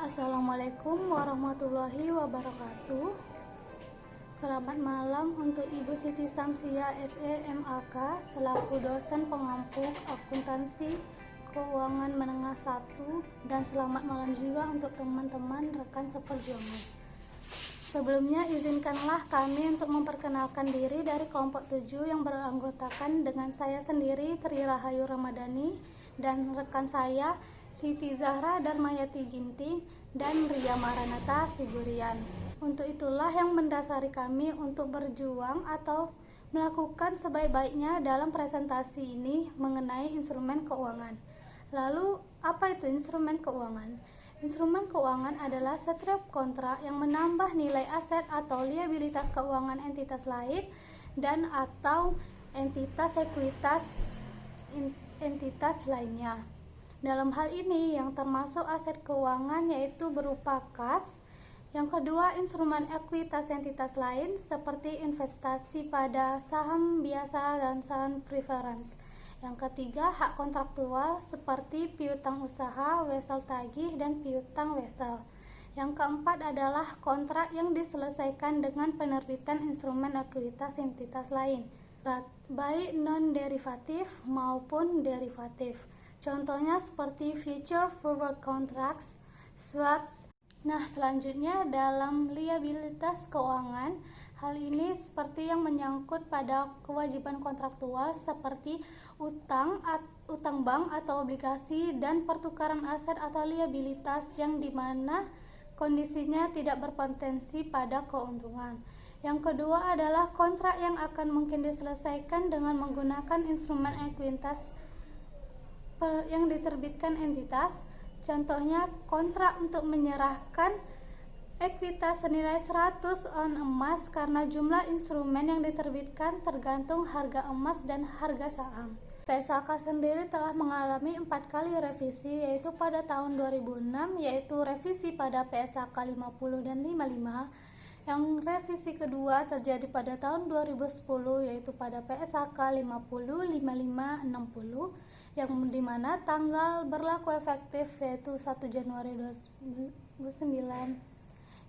Assalamualaikum warahmatullahi wabarakatuh. Selamat malam untuk Ibu Siti Samsia SEMAK selaku dosen pengampu akuntansi keuangan menengah 1, dan selamat malam juga untuk teman-teman rekan seperjuangan. Sebelumnya izinkanlah kami untuk memperkenalkan diri dari kelompok 7 yang beranggotakan dengan saya sendiri Tri Rahayu Ramadhani dan rekan saya Siti Zahra Darmayati Ginting dan Ria Maranata Sigurian. Untuk itulah yang mendasari kami untuk berjuang atau melakukan sebaik-baiknya dalam presentasi ini mengenai instrumen keuangan. Lalu, apa itu instrumen keuangan? Instrumen keuangan adalah setiap kontrak yang menambah nilai aset atau liabilitas keuangan entitas lain dan atau entitas ekuitas entitas lainnya. Dalam hal ini yang termasuk aset keuangan yaitu berupa kas. Yang kedua, instrumen ekuitas entitas lain seperti investasi pada saham biasa dan saham preference. Yang ketiga, hak kontraktual seperti piutang usaha, wesel tagih, dan piutang wesel. Yang keempat adalah kontrak yang diselesaikan dengan penerbitan instrumen ekuitas entitas lain, baik non-derivatif maupun derivatif. Contohnya seperti future forward contracts, swaps. Nah, selanjutnya dalam liabilitas keuangan, hal ini seperti yang menyangkut pada kewajiban kontraktual seperti utang bank atau obligasi dan pertukaran aset atau liabilitas yang dimana kondisinya tidak berpotensi pada keuntungan. Yang kedua adalah kontrak yang akan mungkin diselesaikan dengan menggunakan instrumen ekuitas yang diterbitkan entitas. Contohnya kontrak untuk menyerahkan ekuitas senilai 100 on emas karena jumlah instrumen yang diterbitkan tergantung harga emas dan harga saham. PSAK sendiri telah mengalami 4 kali revisi, yaitu pada tahun 2006 yaitu revisi pada PSAK 50 dan 55. Yang revisi kedua terjadi pada tahun 2010 yaitu pada PSAK 50, 55, 60 yang dimana tanggal berlaku efektif yaitu 1 Januari 2009.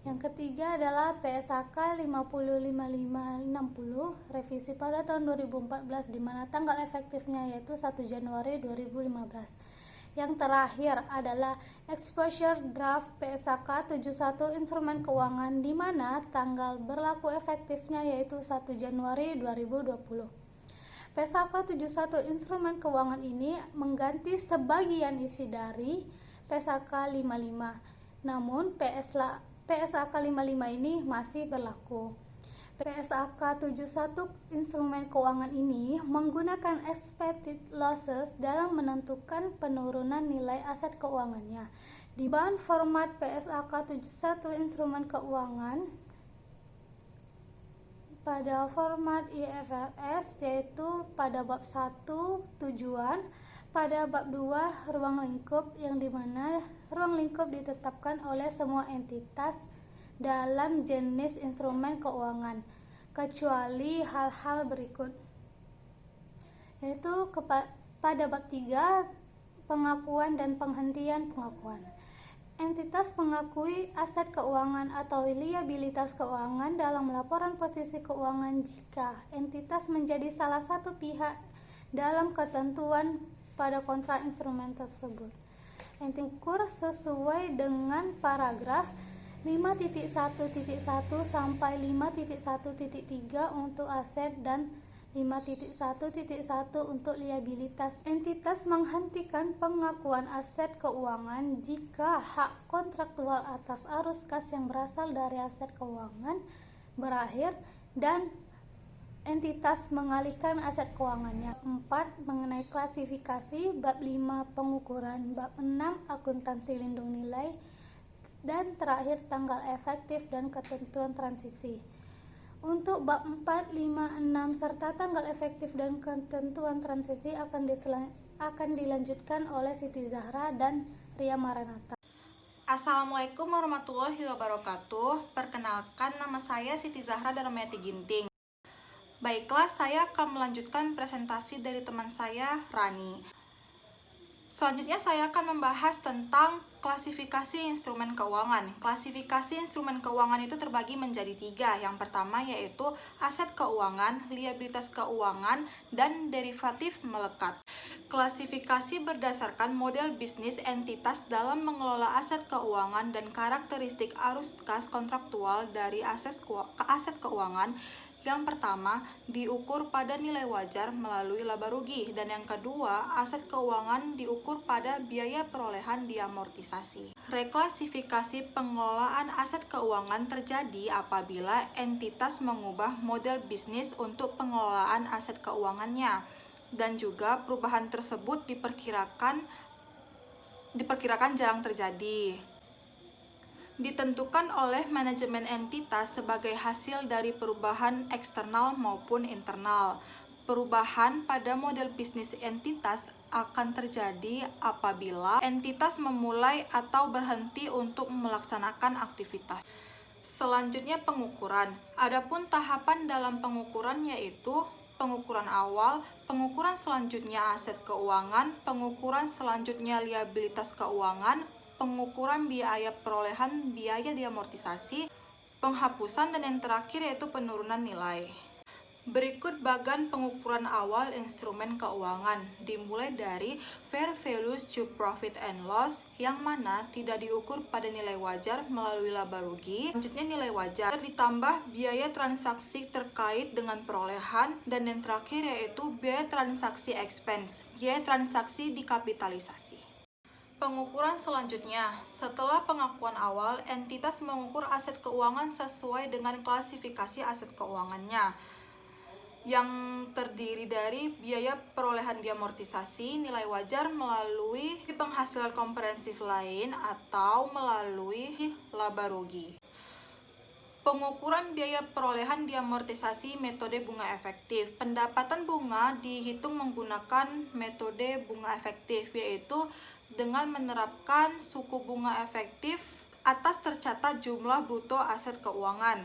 Yang ketiga adalah PSAK 50, 55, 60 revisi pada tahun 2014 di mana tanggal efektifnya yaitu 1 Januari 2015. Yang terakhir adalah Exposure Draft PSAK 71 instrumen keuangan di mana tanggal berlaku efektifnya yaitu 1 Januari 2020. PSAK 71 instrumen keuangan ini mengganti sebagian isi dari PSAK 55. Namun PSAK 55 ini masih berlaku. PSAK 71 instrumen keuangan ini menggunakan expected losses dalam menentukan penurunan nilai aset keuangannya. Di bahan format PSAK 71 instrumen keuangan pada format IFRS yaitu pada bab 1 tujuan, pada bab 2 ruang lingkup yang dimana ruang lingkup ditetapkan oleh semua entitas dalam jenis instrumen keuangan kecuali hal-hal berikut, yaitu pada bab 3 pengakuan dan penghentian pengakuan. Entitas mengakui aset keuangan atau liabilitas keuangan dalam laporan posisi keuangan jika entitas menjadi salah satu pihak dalam ketentuan pada kontrak instrumen tersebut. Ukur sesuai dengan paragraf 5.1.1 sampai 5.1.3 untuk aset dan 5.1.1 untuk liabilitas. Entitas menghentikan pengakuan aset keuangan jika hak kontraktual atas arus kas yang berasal dari aset keuangan berakhir dan entitas mengalihkan aset keuangannya. 4. Mengenai klasifikasi, bab 5 pengukuran, bab 6 akuntansi lindung nilai, dan terakhir tanggal efektif dan ketentuan transisi. Untuk bab 4, 5, 6 serta tanggal efektif dan ketentuan transisi akan dilanjutkan oleh Siti Zahra dan Ria Maranata. Assalamualaikum warahmatullahi wabarakatuh. Perkenalkan, nama saya Siti Zahra Darmayati Ginting. Baiklah, saya akan melanjutkan presentasi dari teman saya, Rani. Selanjutnya saya akan membahas tentang klasifikasi instrumen keuangan. Klasifikasi instrumen keuangan itu terbagi menjadi 3. Yang pertama yaitu aset keuangan, liabilitas keuangan, dan derivatif melekat. Klasifikasi berdasarkan model bisnis entitas dalam mengelola aset keuangan dan karakteristik arus kas kontraktual dari aset keuangan. Yang pertama, diukur pada nilai wajar melalui laba rugi, dan yang kedua, aset keuangan diukur pada biaya perolehan diamortisasi. Reklasifikasi pengelolaan aset keuangan terjadi apabila entitas mengubah model bisnis untuk pengelolaan aset keuangannya, dan juga perubahan tersebut diperkirakan jarang terjadi. Ditentukan oleh manajemen entitas sebagai hasil dari perubahan eksternal maupun internal. Perubahan pada model bisnis entitas akan terjadi apabila entitas memulai atau berhenti untuk melaksanakan aktivitas. Selanjutnya pengukuran. Adapun tahapan dalam pengukuran yaitu pengukuran awal, pengukuran selanjutnya aset keuangan, pengukuran selanjutnya liabilitas keuangan, pengukuran biaya perolehan biaya diamortisasi, penghapusan, dan yang terakhir yaitu penurunan nilai. Berikut bagan pengukuran awal instrumen keuangan, dimulai dari fair value to profit and loss, yang mana tidak diukur pada nilai wajar melalui laba rugi. Selanjutnya nilai wajar ditambah biaya transaksi terkait dengan perolehan, dan yang terakhir yaitu biaya transaksi expense, biaya transaksi dikapitalisasi. Pengukuran selanjutnya, setelah pengakuan awal, entitas mengukur aset keuangan sesuai dengan klasifikasi aset keuangannya, yang terdiri dari biaya perolehan diamortisasi, nilai wajar melalui penghasilan komprehensif lain, atau melalui laba rugi. Pengukuran biaya perolehan diamortisasi metode bunga efektif. Pendapatan bunga dihitung menggunakan metode bunga efektif, yaitu dengan menerapkan suku bunga efektif atas tercatat jumlah bruto aset keuangan.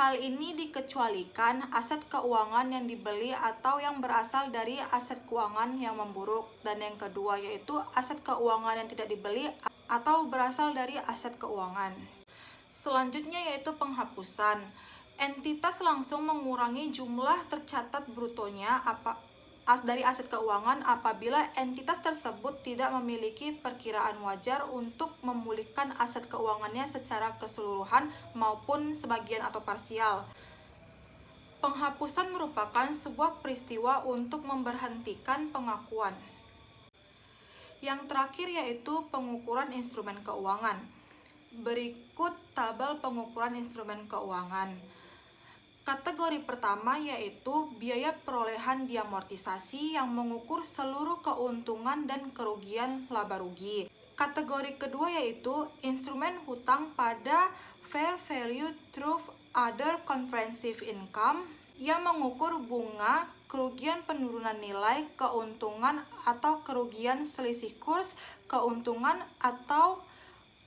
Hal ini dikecualikan aset keuangan yang dibeli atau yang berasal dari aset keuangan yang memburuk, dan yang kedua yaitu aset keuangan yang tidak dibeli atau berasal dari aset keuangan. Selanjutnya yaitu penghapusan. Entitas langsung mengurangi jumlah tercatat brutonya dari aset keuangan apabila entitas tersebut tidak memiliki perkiraan wajar untuk memulihkan aset keuangannya secara keseluruhan maupun sebagian atau parsial. Penghapusan merupakan sebuah peristiwa untuk memberhentikan pengakuan. Yang terakhir yaitu pengukuran instrumen keuangan. Berikut tabel pengukuran instrumen keuangan. Kategori pertama yaitu biaya perolehan diamortisasi yang mengukur seluruh keuntungan dan kerugian laba rugi. Kategori kedua yaitu instrumen hutang pada fair value through other comprehensive income yang mengukur bunga, kerugian penurunan nilai, keuntungan atau kerugian selisih kurs, keuntungan atau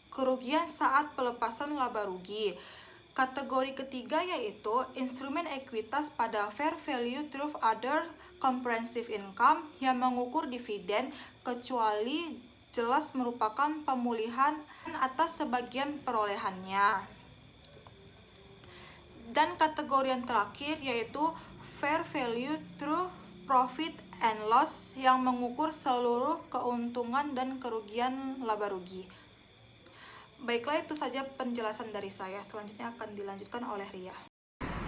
kerugian saat pelepasan laba rugi. Kategori ketiga yaitu instrumen ekuitas pada fair value through other comprehensive income yang mengukur dividen kecuali jelas merupakan pemulihan atas sebagian perolehannya. Dan kategori yang terakhir yaitu fair value through profit and loss yang mengukur seluruh keuntungan dan kerugian laba rugi. Baiklah, itu saja penjelasan dari saya. Selanjutnya akan dilanjutkan oleh Ria.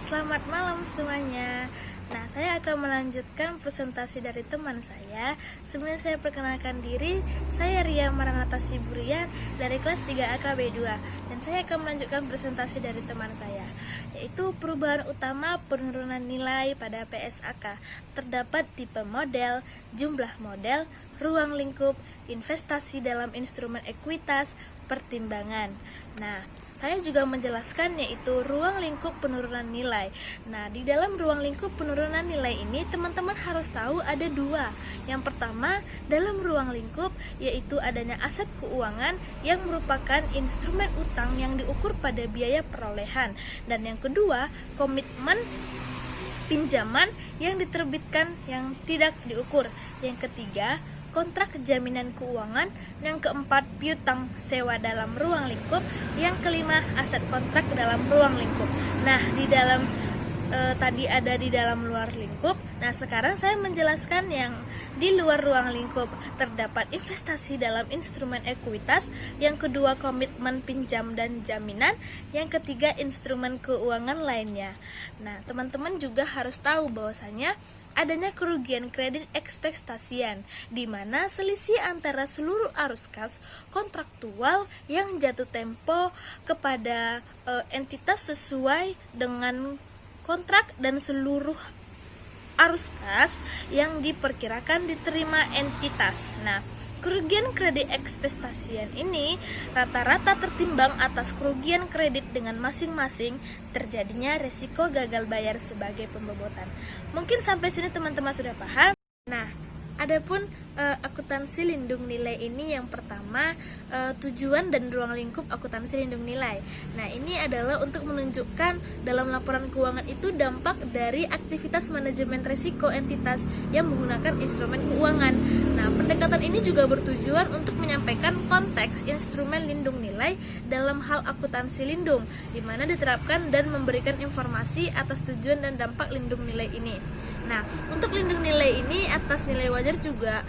Selamat malam semuanya. Nah, saya akan melanjutkan presentasi dari teman saya. Sebelumnya saya perkenalkan diri, saya Ria Maranata Siburia dari kelas 3 AKB 2, dan saya akan melanjutkan presentasi dari teman saya, yaitu perubahan utama penurunan nilai pada PSAK. Terdapat tipe model, jumlah model, ruang lingkup, investasi dalam instrumen ekuitas, pertimbangan. Nah, saya juga menjelaskan yaitu ruang lingkup penurunan nilai. Nah, di dalam ruang lingkup penurunan nilai ini teman-teman harus tahu ada dua. Yang pertama, dalam ruang lingkup yaitu adanya aset keuangan yang merupakan instrumen utang yang diukur pada biaya perolehan. Dan yang kedua, komitmen pinjaman yang diterbitkan yang tidak diukur. Yang ketiga, kontrak jaminan keuangan. Yang keempat, piutang sewa dalam ruang lingkup. Yang kelima, aset kontrak dalam ruang lingkup. Nah, di dalam tadi ada di dalam luar lingkup. Nah, sekarang saya menjelaskan yang di luar ruang lingkup. Terdapat investasi dalam instrumen ekuitas. Yang kedua, komitmen pinjam dan jaminan. Yang ketiga, instrumen keuangan lainnya. Nah, teman-teman juga harus tahu bahwasanya adanya kerugian kredit ekspektasian, di mana selisih antara seluruh arus kas kontraktual yang jatuh tempo kepada entitas sesuai dengan kontrak dan seluruh arus kas yang diperkirakan diterima entitas. Nah, kerugian kredit ekspektasian ini rata-rata tertimbang atas kerugian kredit dengan masing-masing terjadinya resiko gagal bayar sebagai pembobotan. Mungkin sampai sini teman-teman sudah paham. Nah, adapun akuntansi lindung nilai ini yang pertama, tujuan dan ruang lingkup akuntansi lindung nilai. Nah, ini adalah untuk menunjukkan dalam laporan keuangan itu dampak dari aktivitas manajemen risiko entitas yang menggunakan instrumen keuangan. Nah, pendekatan ini juga bertujuan untuk menyampaikan konteks instrumen lindung nilai dalam hal akuntansi lindung, di mana diterapkan dan memberikan informasi atas tujuan dan dampak lindung nilai ini. Nah, untuk lindung nilai ini atas nilai wajar juga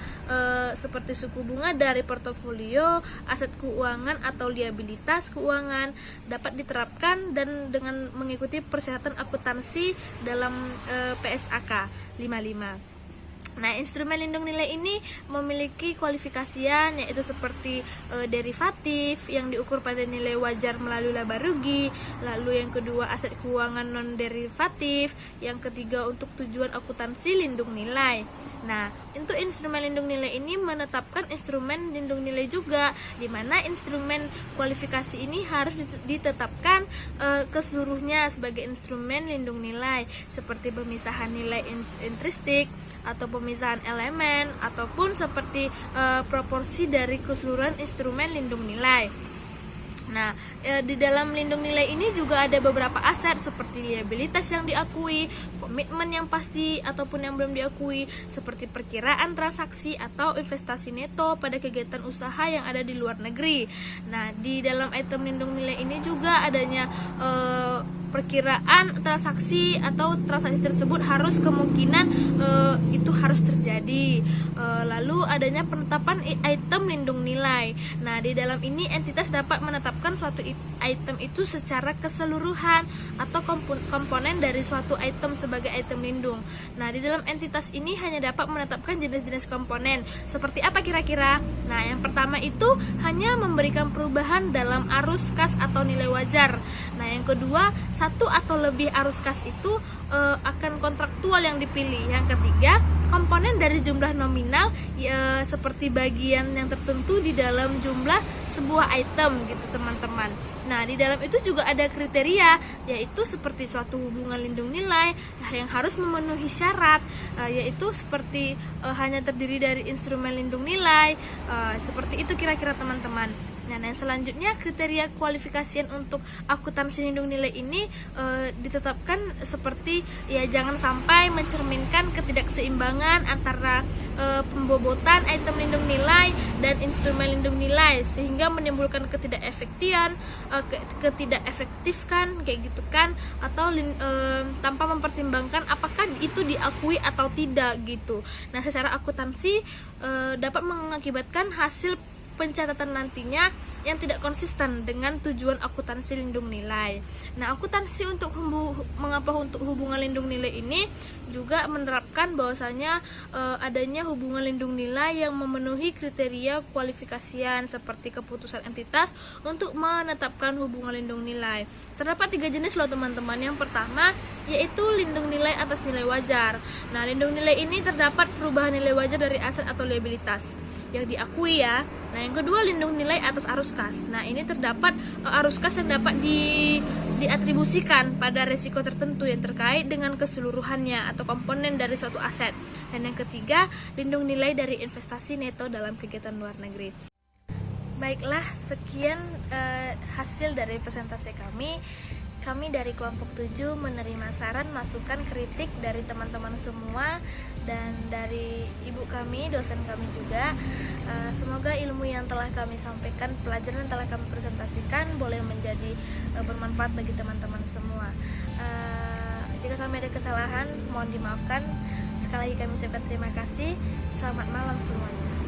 seperti suku bunga dari portofolio, aset keuangan atau liabilitas keuangan dapat diterapkan dan dengan mengikuti persyaratan akuntansi dalam PSAK 55. Nah, instrumen lindung nilai ini memiliki kualifikasian yaitu seperti derivatif yang diukur pada nilai wajar melalui laba rugi, lalu yang kedua aset keuangan non derivatif, yang ketiga untuk tujuan akuntansi lindung nilai. Nah, untuk instrumen lindung nilai ini menetapkan instrumen lindung nilai juga, di mana instrumen kualifikasi ini harus ditetapkan keseluruhnya sebagai instrumen lindung nilai, seperti pemisahan nilai intristik atau pemisahan elemen ataupun seperti proporsi dari keseluruhan instrumen lindung nilai. Nah, di dalam lindung nilai ini juga ada beberapa aset seperti liabilitas yang diakui, komitmen yang pasti ataupun yang belum diakui, seperti perkiraan transaksi atau investasi neto pada kegiatan usaha yang ada di luar negeri. Nah, di dalam item lindung nilai ini juga adanya perkiraan transaksi atau transaksi tersebut harus kemungkinan itu harus terjadi. Lalu adanya penetapan item lindung nilai. Nah, di dalam ini entitas dapat menetapkan suatu item itu secara keseluruhan atau komponen dari suatu item sebagai item lindung. Nah, di dalam entitas ini hanya dapat menetapkan jenis-jenis komponen. Seperti apa kira-kira? Nah, yang pertama itu hanya memberikan perubahan dalam arus kas atau nilai wajar. Nah, yang kedua, satu atau lebih arus kas itu akan kontraktual yang dipilih. Yang ketiga, komponen dari jumlah nominal seperti bagian yang tertentu di dalam jumlah sebuah item gitu teman-teman. Nah, di dalam itu juga ada kriteria, yaitu seperti suatu hubungan lindung nilai yang harus memenuhi syarat, yaitu seperti hanya terdiri dari instrumen lindung nilai, seperti itu kira-kira teman-teman. Nah, yang selanjutnya kriteria kualifikasian untuk akuntansi lindung nilai ini ditetapkan seperti jangan sampai mencerminkan ketidakseimbangan antara pembobotan item lindung nilai dan instrumen lindung nilai sehingga menimbulkan ketidakefektifkan kayak gitu kan, atau tanpa mempertimbangkan apakah itu diakui atau tidak gitu. Nah, secara akuntansi dapat mengakibatkan hasil pencatatan nantinya yang tidak konsisten dengan tujuan akuntansi lindung nilai. Nah, akuntansi untuk mengapa untuk hubungan lindung nilai ini juga menerapkan bahwasanya adanya hubungan lindung nilai yang memenuhi kriteria kualifikasian seperti keputusan entitas untuk menetapkan hubungan lindung nilai. Terdapat 3 jenis loh teman-teman. Yang pertama yaitu lindung nilai atas nilai wajar. Nah, lindung nilai ini terdapat perubahan nilai wajar dari aset atau liabilitas yang diakui ya. Nah, yang kedua lindung nilai atas arus kas. Nah, ini terdapat arus kas yang dapat diatribusikan pada resiko tertentu yang terkait dengan keseluruhannya atau komponen dari suatu aset. Dan yang ketiga, lindung nilai dari investasi neto dalam kegiatan luar negeri. Baiklah, sekian hasil dari presentasi kami. kami dari kelompok 7 menerima saran, masukan, kritik dari teman-teman semua dan dari ibu kami, dosen kami juga. Semoga ilmu yang telah kami sampaikan, pelajaran yang telah kami presentasikan boleh menjadi bermanfaat bagi teman-teman semua. Jika kami ada kesalahan, mohon dimaafkan. Sekali lagi kami ucapkan terima kasih. Selamat malam semuanya.